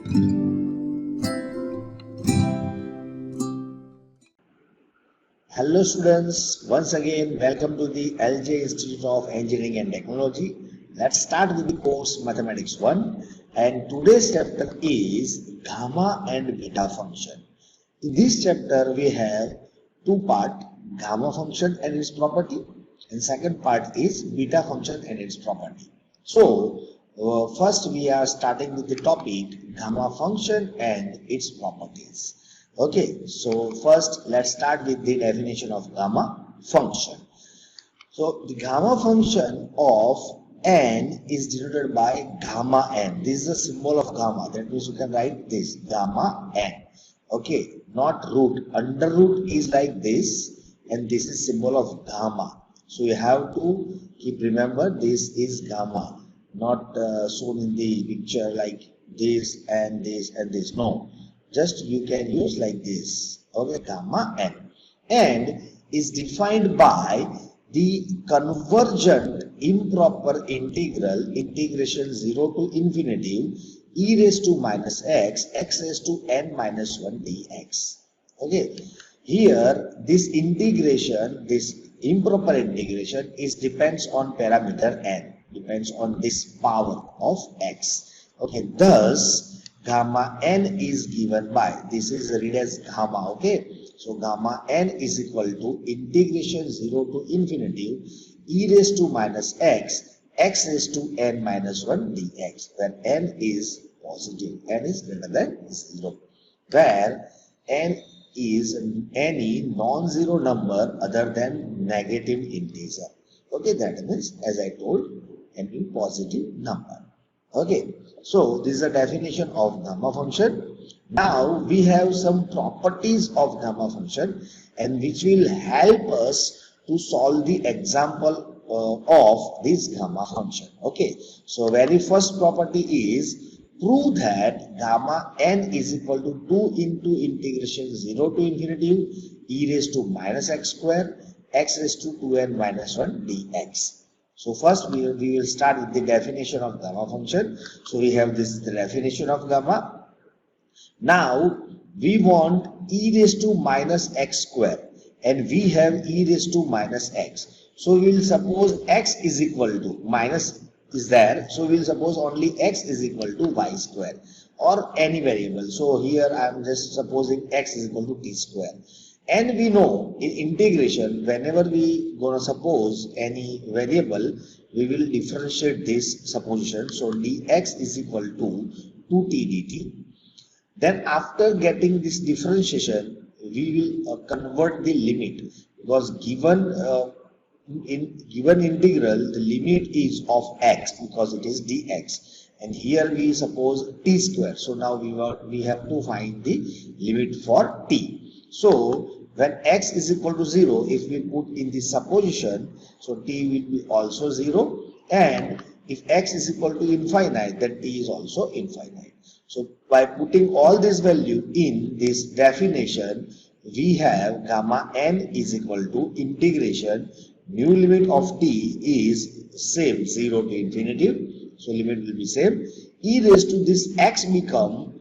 Hello students, once again welcome to the LJ Institute of Engineering and Technology. Let's start with the course Mathematics 1, and today's chapter is gamma and beta function. In this chapter we have two parts, gamma function and its property, and second part is beta function and its property. So first we are starting with the topic gamma function and its properties. Okay, so first let's start with the definition of gamma function. So the gamma function of n is denoted by gamma n. This is the symbol of gamma. That means you can write this gamma n. Okay, not root. Under root is like this, and this is symbol of gamma. So you have to keep remember this is gamma, not shown in the picture like this and this and this. No. Just you can use like this, okay, gamma n, and is defined by the convergent improper integral integration 0 to infinity e raised to minus x raised to n minus 1 dx. Okay, here this integration, this improper integration is depends on parameter n, depends on this power of x. Okay, thus gamma n is given by, this is read as gamma. Okay, so gamma n is equal to integration 0 to infinity e raised to minus x raised to n minus 1 dx, where n is positive, n is greater than 0, where n is any non-zero number other than negative integer. Okay, that means as I told, any positive number. Okay, so this is a definition of gamma function. Now we have some properties of gamma function, and which will help us to solve the example of this gamma function. Okay, so very first property is prove that gamma n is equal to 2 into integration 0 to infinity e raised to minus x square x raised to 2n minus 1 dx. So first we will start with the definition of gamma function. So we have this the definition of gamma. Now we want e raised to minus x square, and we have e raised to minus x. So we will suppose x is equal to, minus is there, so we will suppose only x is equal to y square or any variable. So here I am just supposing x is equal to t square. And we know in integration, whenever we gonna suppose any variable, we will differentiate this supposition. So dx is equal to 2t dt. Then after getting this differentiation, we will convert the limit, because given given integral, the limit is of x because it is dx. And here we suppose t square. So now we have to find the limit for t. So when x is equal to 0, if we put in the supposition, so t will be also 0, and if x is equal to infinite, then t is also infinite. So by putting all this value in this definition, we have gamma n is equal to integration, new limit of t is same 0 to infinity, so limit will be same, e raised to this x become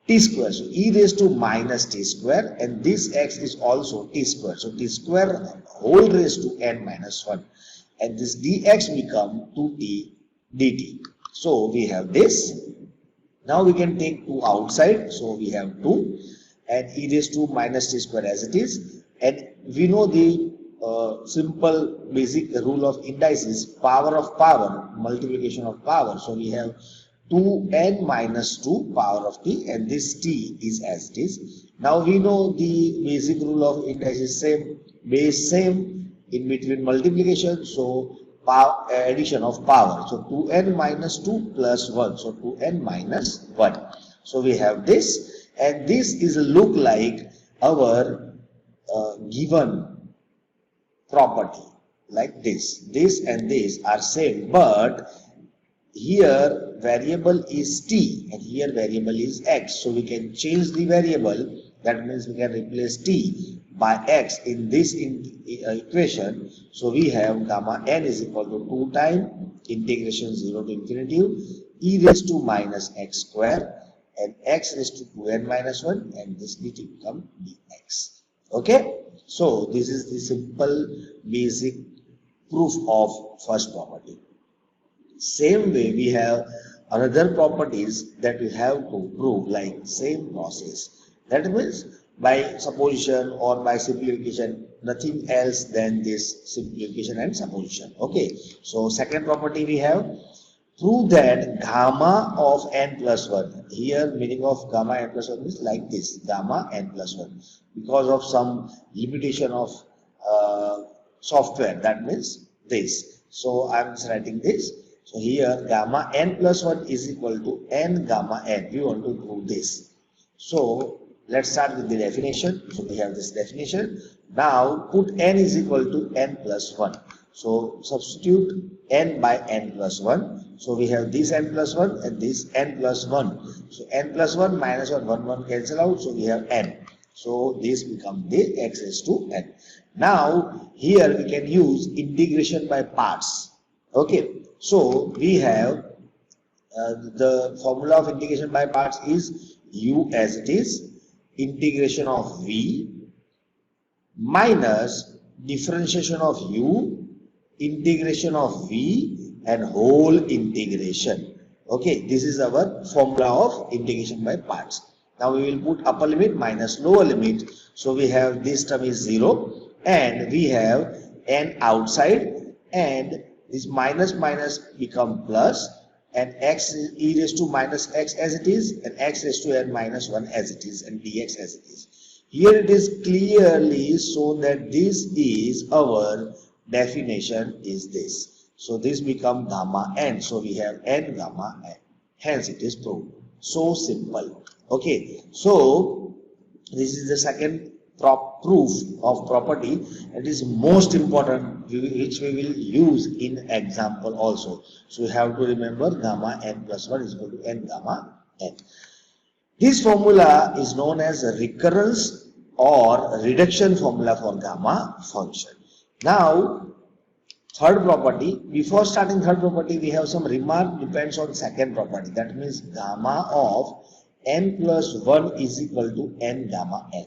t square, so e raised to minus t square, and this x is also t square, so t square whole raised to n minus 1, and this dx become 2t dt. So we have this. Now we can take 2 outside, so we have 2 and e raised to minus t square as it is, and we know the simple basic rule of indices, power of power, multiplication of power. So we have 2n minus 2 power of t, and this t is as it is. Now we know the basic rule of indices, same base same, in between multiplication, so power, addition of power, so 2n minus 2 plus 1, so 2n minus 1. So we have this, and this is look like our given property like this. This and this are same, but here variable is t and here variable is x, so we can change the variable. That means we can replace t by x in this equation. So we have gamma n is equal to 2 times integration 0 to infinity e raised to minus x square and x raised to 2n minus 1, and this dt become dx. Okay, so this is the simple basic proof of first property. Same way we have another properties that we have to prove, like same process. That means by supposition or by simplification, nothing else than this simplification and supposition. Okay, so second property we have, prove that gamma of n plus 1. Here meaning of gamma n plus 1 is like this, gamma n plus 1. Because of some limitation of software, that means this. So I am just writing this. So here gamma n plus 1 is equal to n gamma n. We want to prove this. So let's start with the definition. So we have this definition. Now put n is equal to n plus 1. So substitute n by n plus 1. So we have this n plus 1 and this n plus 1. So n plus 1 minus 1, 1 cancel out. So we have n. So this becomes the x raised to n. Now here we can use integration by parts. Okay. So we have the formula of integration by parts is u as it is, integration of v minus differentiation of u, integration of v, and whole integration. Okay, this is our formula of integration by parts. Now we will put upper limit minus lower limit. So we have this term is 0 and we have n outside, and this minus become plus, and x e raised to minus x as it is, and x raised to n minus 1 as it is, and dx as it is. Here it is clearly shown that this is our definition is this. So this become gamma n. So we have n gamma n. Hence it is proved. So simple. Okay. So this is the second proof of property. It is most important, which we will use in example also. So we have to remember gamma n plus 1 is equal to n gamma n. This formula is known as a recurrence or reduction formula for gamma function. Now third property, before starting third property we have some remark depends on second property. That means gamma of n plus 1 is equal to n gamma n.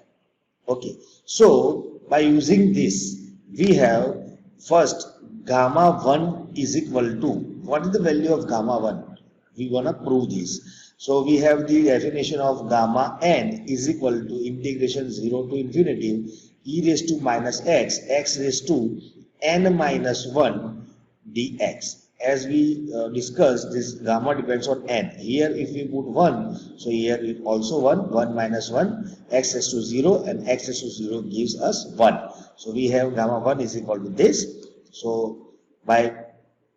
Okay, so by using this, we have first gamma 1 is equal to, what is the value of gamma 1? We want to prove this. So we have the definition of gamma n is equal to integration 0 to infinity e raised to minus x, x raised to n minus 1 dx. As we discussed, this gamma depends on n. Here if we put 1, so here it also 1, 1 minus 1, x raised to 0, and x raised to 0 gives us 1. So we have gamma 1 is equal to this. So by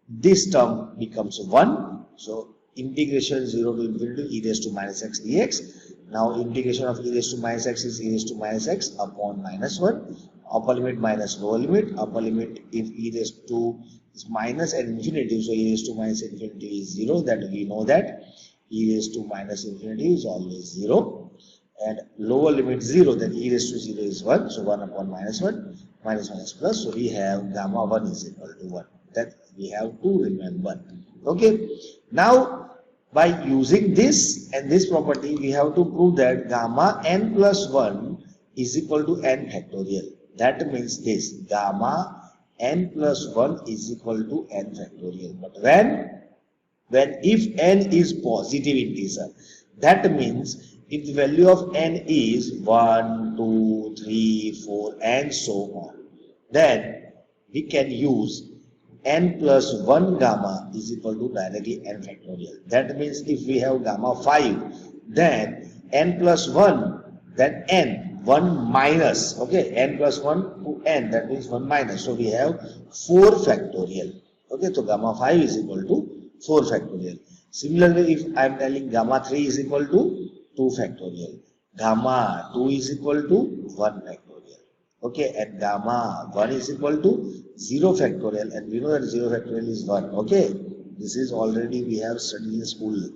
this term becomes 1. So integration 0 to infinity e raised to minus x dx. Now integration of e raised to minus x is e raised to minus x upon minus 1. Upper limit minus lower limit. Upper limit if e raised to is minus and infinity, so e raised to minus infinity is 0, that we know that e raised to minus infinity is always 0, and lower limit 0, then e raised to 0 is 1, so 1 upon minus 1, minus plus, so we have gamma 1 is equal to 1. That we have to remember. Okay, now by using this and this property, we have to prove that gamma n plus 1 is equal to n factorial. That means this gamma n plus 1 is equal to n factorial. But when if n is positive integer, that means if the value of n is 1, 2, 3, 4 and so on, then we can use n plus 1 gamma is equal to directly n factorial. That means if we have gamma 5, then n plus 1, then n 1 minus, okay, n plus 1 to n, that means 1 minus. So we have 4 factorial. Okay, so gamma 5 is equal to 4 factorial. Similarly, if I am telling gamma 3 is equal to 2 factorial, gamma 2 is equal to 1 factorial. Okay, and gamma 1 is equal to 0 factorial, and we know that 0 factorial is 1. Okay, this is already we have studied in school.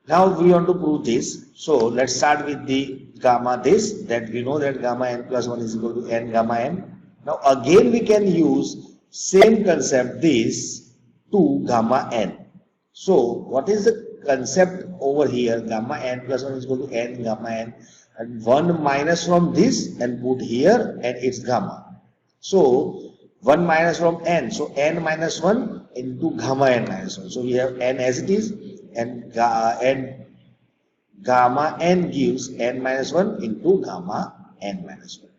Now we want to prove this. So let's start with the gamma this, that we know that gamma n plus 1 is equal to n gamma n. Now again we can use same concept this to gamma n. So what is the concept over here, gamma n plus 1 is equal to n gamma n, and 1 minus from this and put here, and it's gamma. So 1 minus from n, so n minus 1 into gamma n minus 1. So we have n as it is, and gamma n gives n minus 1 into gamma n minus 1.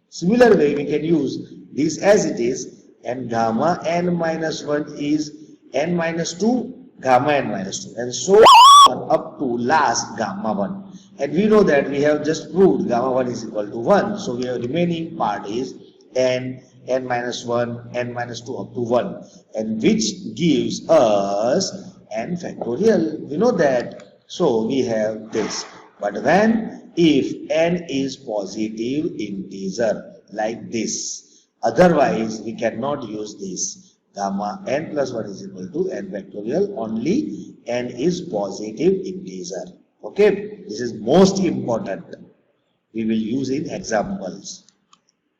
Similar way, we can use this as it is, and gamma n minus 1 is n minus 2 gamma n minus 2, and so on up to last gamma 1. And we know that we have just proved gamma 1 is equal to 1, so we have remaining part is n minus 1, n minus 2 up to 1, and which gives us n factorial. We know that, so we have this. But when if n is positive integer like this, otherwise we cannot use this. Gamma n plus 1 is equal to n factorial, only n is positive integer. Okay, this is most important. We will use in examples.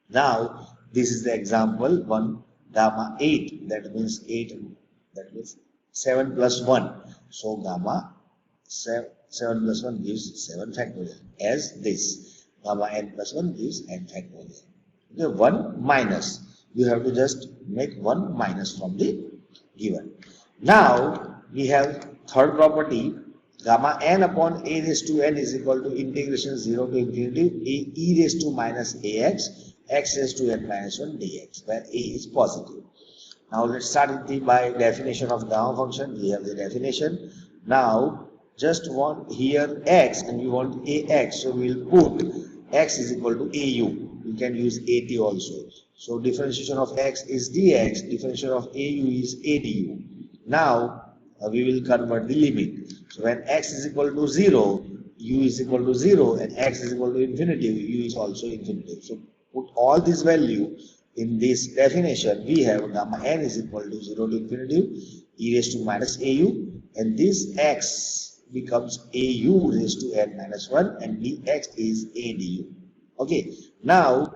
Now, this is the example 1, gamma 8, that means 7 plus 1. So, gamma 7 plus 1 gives 7 factorial, as this. Gamma n plus 1 gives n factorial. Okay, 1 minus. You have to just make 1 minus from the given. Now, we have third property, gamma n upon a raised to n is equal to integration 0 to infinity e raised to minus ax, x raised to n minus 1 dx, where a is positive. Now, let's start with the by definition of gamma function. We have the definition. Now, just want here x, and we want ax, so we will put x is equal to au. We can use at also. So differentiation of x is dx, differentiation of au is adu. Now we will convert the limit. So when x is equal to 0, u is equal to 0, and x is equal to infinity, u is also infinity. So put all this value in this definition. We have gamma n is equal to 0 to infinity e raised to minus au, and this x becomes au raised to n minus 1, and dx is adu. Okay, now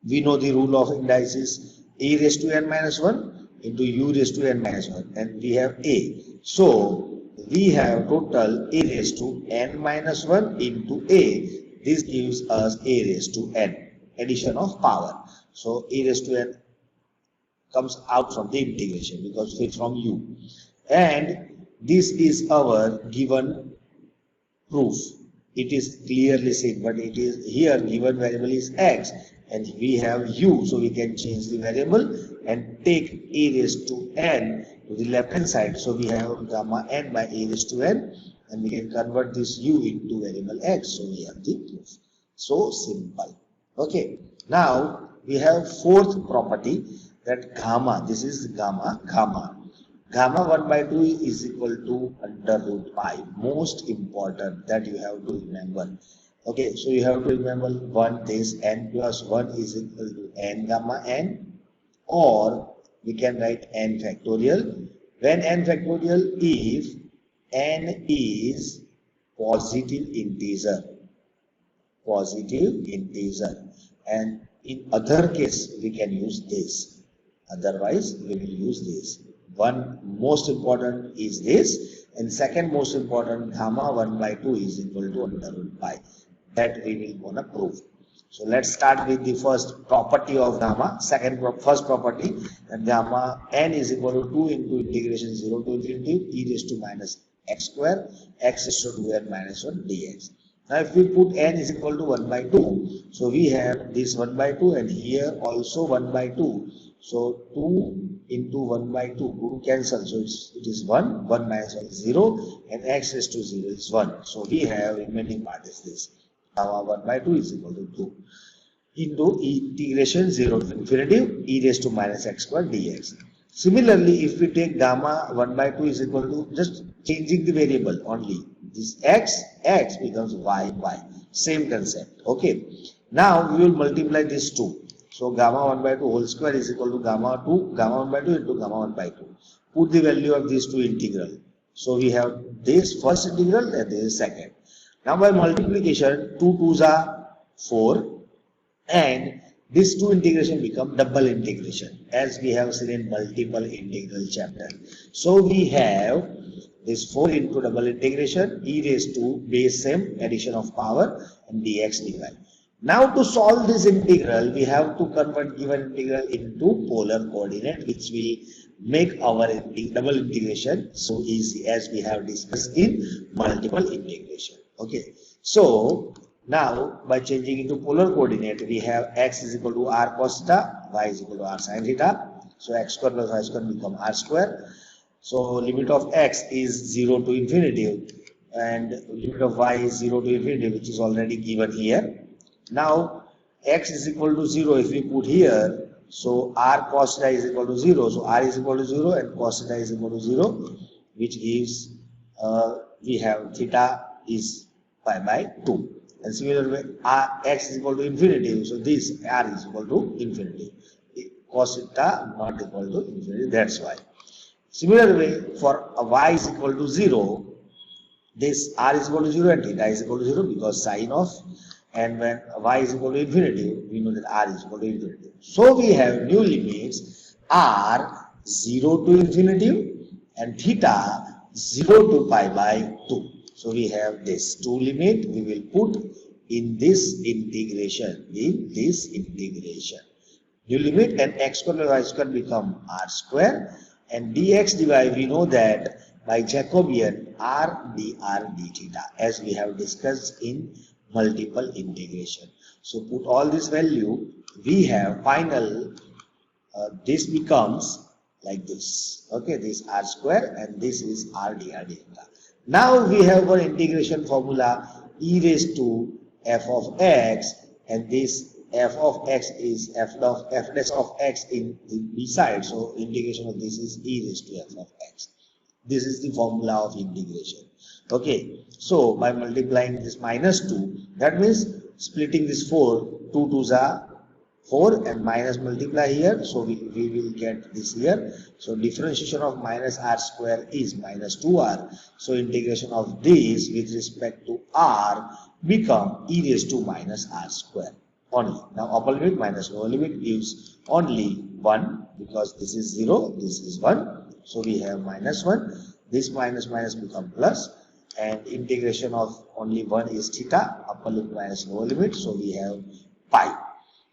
we know the rule of indices, a raised to n minus 1 into u raised to n minus 1, and we have a. So we have total a raised to n minus 1 into a. This gives us a raised to n, addition of power. So a raised to n comes out from the integration because it's from u. And this is our given proof. It is clearly seen, but it is here given variable is x, and we have u, so we can change the variable and take a raised to n to the left hand side. So we have gamma n by a raised to n, and we can convert this u into variable x. So we have the proof. So simple. Okay. Now we have fourth property, that gamma. This is gamma. Gamma 1 by 2 is equal to under root pi. Most important that you have to remember. Okay, so you have to remember one, this n plus 1 is equal to n gamma n, or we can write n factorial. When n factorial, if n is positive integer, and in other case we can use this, otherwise we will use this. One most important is this, and second most important, gamma 1 by 2 is equal to under root pi. That we will gonna prove. So let's start with the first property of gamma. First property, that gamma n is equal to 2 into integration 0 to infinity e raised to minus x square, x raised to 2n minus 1 dx. Now if we put n is equal to 1 by 2, so we have this 1 by 2, and here also 1 by 2. So 2 into 1 by 2, 2 cancel, so it is 1, 1 minus 1 is 0, and x raised to 0 is 1. So we have remaining part is this. Gamma 1 by 2 is equal to 2 into integration 0 to infinity e raised to minus x square dx. Similarly, if we take gamma 1 by 2 is equal to, just changing the variable only, this x becomes y. Same concept. Okay. Now we will multiply this 2. So gamma 1 by 2 whole square is equal to gamma 1 by 2 into gamma 1 by 2. Put the value of these two integral. So we have this first integral and this second. Now by multiplication, 2 2s are 4, and this 2 integration become double integration, as we have seen in multiple integral chapter. So we have this 4 into double integration e raised to base same addition of power and dx dy. Now to solve this integral, we have to convert given integral into polar coordinate, which will make our double integration so easy as we have discussed in multiple integration. Okay, so now by changing into polar coordinate, we have x is equal to r cos theta, y is equal to r sin theta. So x square plus y square become r square. So limit of x is 0 to infinity and limit of y is 0 to infinity, which is already given here. Now x is equal to 0 if we put here, so r cos theta is equal to 0, so r is equal to 0 and cos theta is equal to 0, which gives we have theta is pi by 2. And similarly x is equal to infinity, so this r is equal to infinity, cos theta not equal to infinity, that's why. Similarly for y is equal to 0, this r is equal to 0 and theta is equal to 0 because sine of, and when y is equal to infinity, we know that r is equal to infinity. So we have new limits r 0 to infinity and theta 0 to pi by 2. So we have this two limit we will put in this integration, New limit and x square plus y square become r square and dx dy we know that by Jacobian r dr d theta as we have discussed in multiple integration. So put all this value, we have final, this becomes like this. Okay, this r square and this is r dr d theta. Now we have our integration formula e raised to f of x, and this f of x is f dash of x in the b side. So integration of this is e raised to f of x. This is the formula of integration. Okay, so by multiplying this minus 2, that means splitting this 4, 2 2s are 4 and minus multiply here, so we will get this here. So differentiation of minus r square is minus 2r. So integration of this with respect to r become e raised to minus r square only. Now upper limit minus lower limit gives only 1 because this is 0, this is 1. So we have minus 1, this minus minus become plus, and integration of only 1 is theta, upper limit minus lower limit, so we have pi.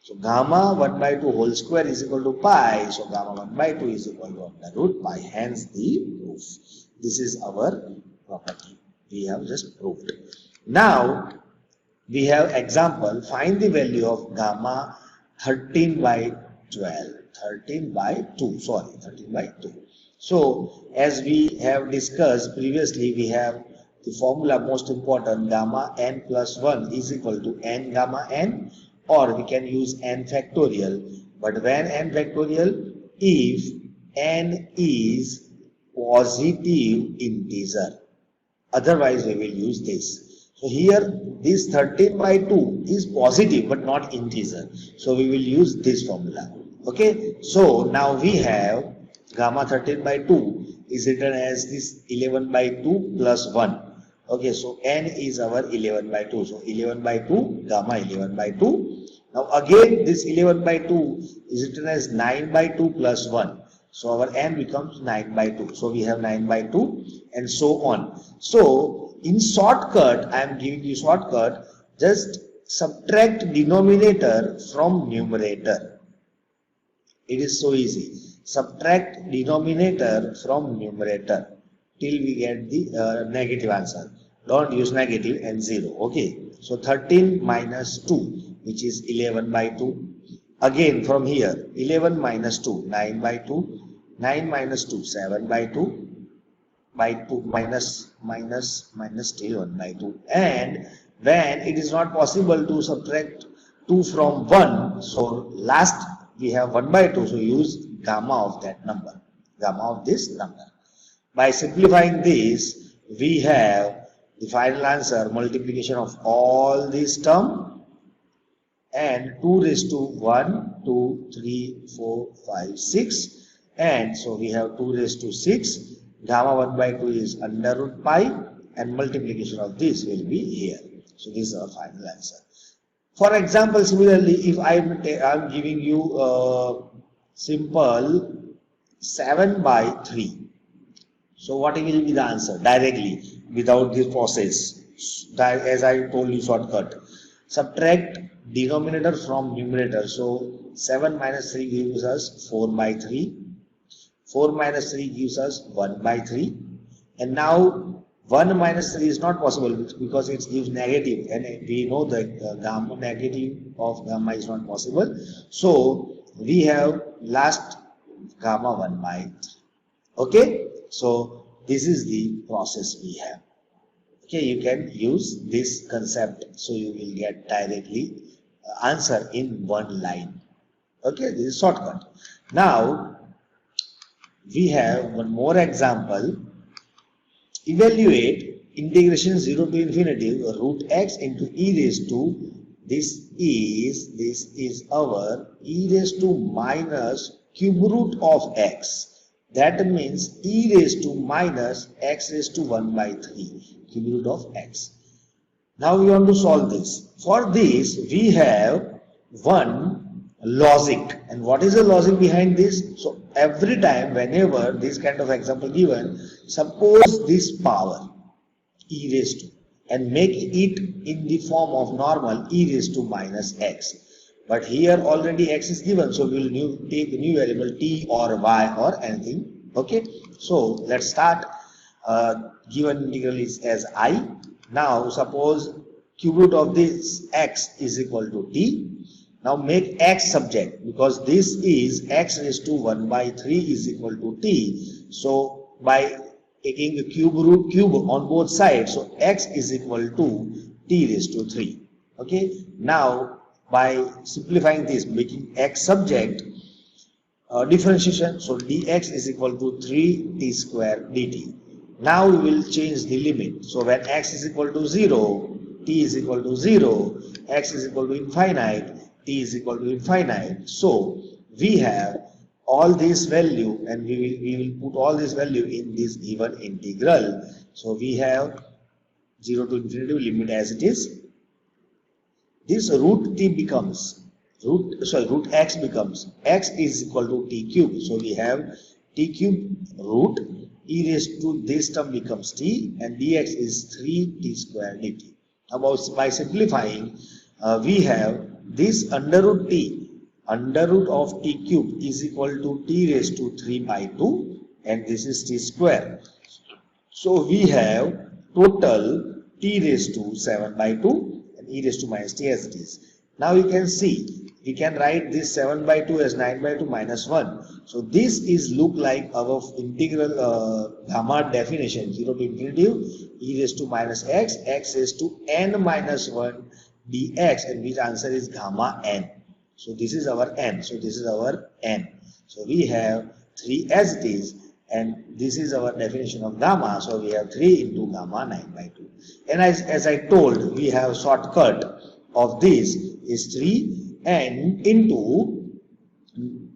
So gamma 1 by 2 whole square is equal to pi, so gamma 1 by 2 is equal to under root pi, hence the proof. This is our property, we have just proved. Now we have example, find the value of gamma 13 by 12, 13 by 2. So as we have discussed previously, we have the formula most important, gamma n plus 1 is equal to n gamma n, or we can use n factorial. But when n factorial, if n is positive integer, otherwise we will use this. So here this 13 by 2 is positive but not integer, so we will use this formula. Okay, so now we have gamma 13 by 2 is written as this 11 by 2 plus 1. Okay, so n is our 11 by 2. So 11 by 2, gamma 11 by 2. Now again this 11 by 2 is written as 9 by 2 plus 1. So our n becomes 9 by 2. So we have 9 by 2 and so on. So in shortcut, I am giving you shortcut, just subtract denominator from numerator. It is so easy. Subtract denominator from numerator till we get the negative answer. Don't use negative and 0. Okay, so 13 minus 2, which is 11 by 2. Again from here, 11 minus 2, 9 by 2. 9 minus 2, 7 by 2. By 2 minus still 1 by 2. And when it is not possible to subtract 2 from 1, so last we have 1 by 2, so use gamma of that number, gamma of this number. By simplifying this, we have the final answer, multiplication of all these term, and 2 raised to 1, 2, 3, 4, 5, 6, and so we have 2 raised to 6. Gamma 1 by 2 is under root pi, and multiplication of this will be here. So this is our final answer. For example, similarly, if I am giving you simple 7 by 3. So what will be the answer directly without this process? As I told you, shortcut. Subtract denominator from numerator. So 7 minus 3 gives us 4 by 3. 4 minus 3 gives us 1 by 3. And now 1 minus 3 is not possible because it gives negative, and we know that gamma negative of gamma is not possible. So we have last gamma 1 by 3. Okay, so this is the process we have. Okay, you can use this concept, so you will get directly answer in one line. Okay, this is shortcut. Now we have one more example. Evaluate integration 0 to infinity root x into e raised to, this is our e raised to minus cube root of x. That means e raised to minus x raised to 1 by 3 cube root of x. Now we want to solve this. For this we have one logic. And what is the logic behind this? So every time whenever this kind of example given, suppose this power e raised to and make it in the form of normal e raised to minus x. But here already x is given, so we will take a new variable t or y or anything. Okay, so let's start. Given integral is as I. Now suppose cube root of this x is equal to t. Now make x subject, because this is x raised to 1 by 3 is equal to t. So by taking the cube on both sides, so x is equal to t raised to 3. Okay, now by simplifying this, making x subject, differentiation, so dx is equal to 3t square dt. Now we will change the limit. So when x is equal to 0, t is equal to 0, x is equal to infinite, t is equal to infinite. So we have all this value, and we will put all this value in this given integral. So we have 0 to infinity limit as it is. This root t becomes root x becomes x is equal to t cube. So we have t cube root e raised to this term becomes t, and dx is 3t square dt. Now by simplifying, we have this under root of t cube is equal to t raised to 3 by 2, and this is t square. So we have total t raised to 7 by 2 and e raised to minus t as it is. Now you can see, we can write this 7 by 2 as 9 by 2 minus 1. So this is look like our integral gamma definition, 0 to infinity e raised to minus x, x raised to n minus 1 dx, and which answer is gamma n. So this is our n. So this is our n. So we have 3 as it is, and this is our definition of gamma. So we have 3 into gamma 9 by 2. And as I told, we have shortcut of this is 3 and into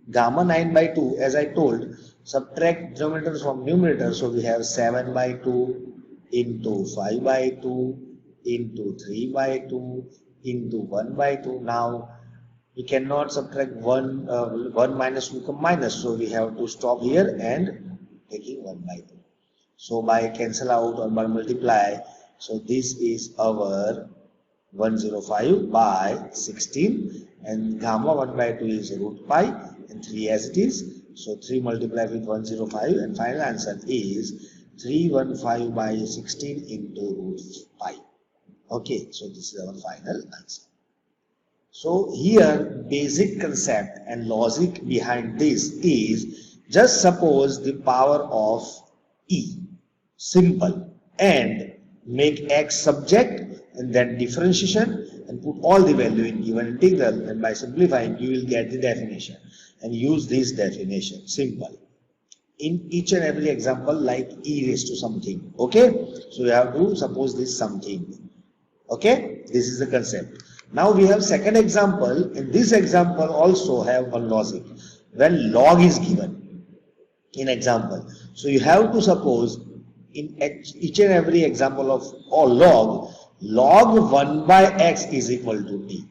gamma 9 by 2. As I told, subtract denominator from numerator. So we have 7 by 2 into 5 by 2 into 3 by 2 into 1 by 2. Now we cannot subtract 1 minus will become minus, so we have to stop here and taking 1 by 2. So by cancel out or by multiply, so this is our 105 by 16, and gamma 1 by 2 is root pi, and 3 as it is. So 3 multiplied with 105, and final answer is 315 by 16 into root pi. Okay, so this is our final answer. So here basic concept and logic behind this is, just suppose the power of e, simple, and make x subject and then differentiation and put all the value in given integral, and by simplifying you will get the definition and use this definition, simple. In each and every example, like e raised to something. Okay, so you have to suppose this something. Okay, this is the concept. Now we have second example. In this example also have one logic. When log is given in example, so you have to suppose in each and every example of log 1 by x is equal to t.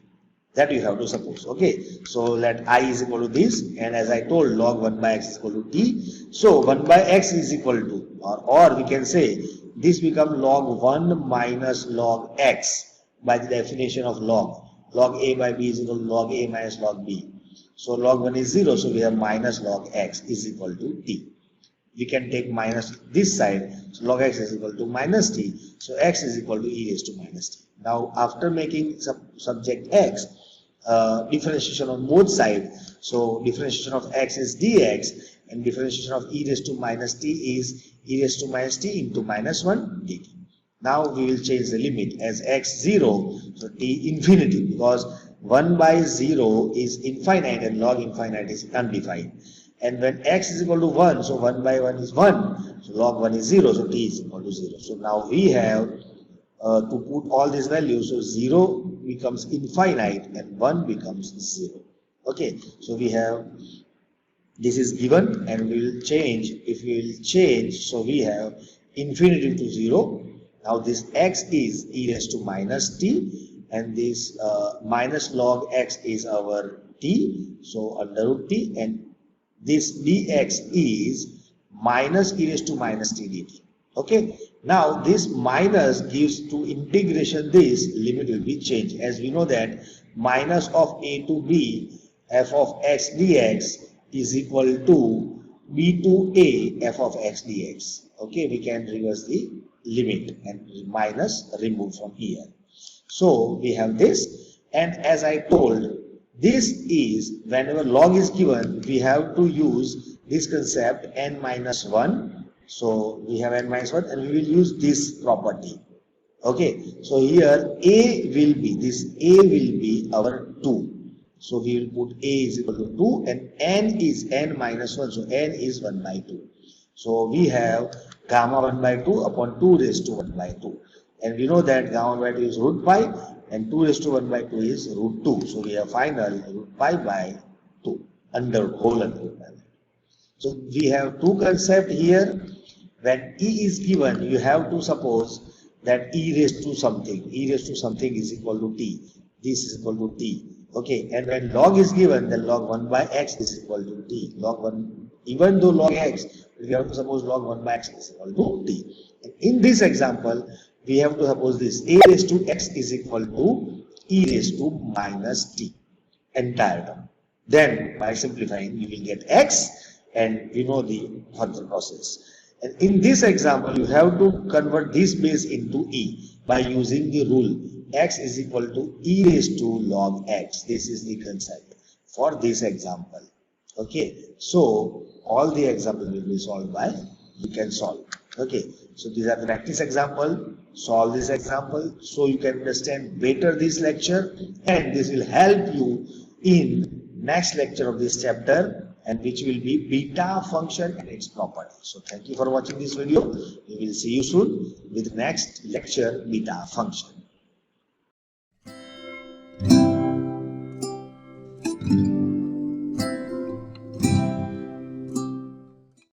That you have to suppose. Okay, so let I is equal to this, and as I told, log 1 by x is equal to t. So 1 by x is equal to, or we can say this become log 1 minus log x by the definition of log. Log a by b is equal to log a minus log b. So log 1 is 0, so we have minus log x is equal to t. We can take minus this side, so log x is equal to minus t, so x is equal to e raised to minus t. Now after making subject x, differentiation on both sides, so differentiation of x is dx and differentiation of e raised to minus t is e raised to minus t into minus 1 dt. Now we will change the limit as x 0, so t infinity, because 1 by 0 is infinite and log infinite is undefined. And when x is equal to 1, so 1 by 1 is 1, so log 1 is 0, so t is equal to 0. So now we have to put all these values, so 0 becomes infinite and 1 becomes 0. Okay, so we have, this is given and we will change, if we will change, so we have infinity to 0. Now this x is e raised to minus t and this minus log x is our t, so under root t, and this dx is minus e raised to minus t dt. Okay, now this minus gives to integration, this limit will be changed, as we know that minus of a to b f of x dx is equal to b to a f of x dx. Okay, we can reverse the limit and minus remove from here. So we have this, and as I told, this is whenever log is given, we have to use this concept n minus 1. So we have n minus 1 and we will use this property. Okay, so here a will be, this a will be our 2. So we will put a is equal to 2 and n is n minus 1, so n is 1 by 2. So we have gamma 1 by 2 upon 2 raised to 1 by 2. And we know that gamma 1 by 2 is root pi and 2 raised to 1 by 2 is root 2. So we have final root pi by 2 under whole under root pi. So we have two concepts here. When e is given, you have to suppose that e raised to something. E raised to something is equal to t. This is equal to t. Okay, and when log is given, then log 1 by x is equal to t. Log 1, even though log x, we have to suppose log 1 by x is equal to t. And in this example, we have to suppose this a raised to x is equal to e raised to minus t, entire term. Then by simplifying, you will get x, and we know the further process. And in this example, you have to convert this base into e by using the rule x is equal to e raised to log x. This is the concept for this example. Okay, so all the examples will be solved by, you can solve. Okay, so these are the practice example. Solve this example so you can understand better this lecture, and this will help you in next lecture of this chapter, and which will be beta function and its properties. So thank you for watching this video. We will see you soon with next lecture, beta function.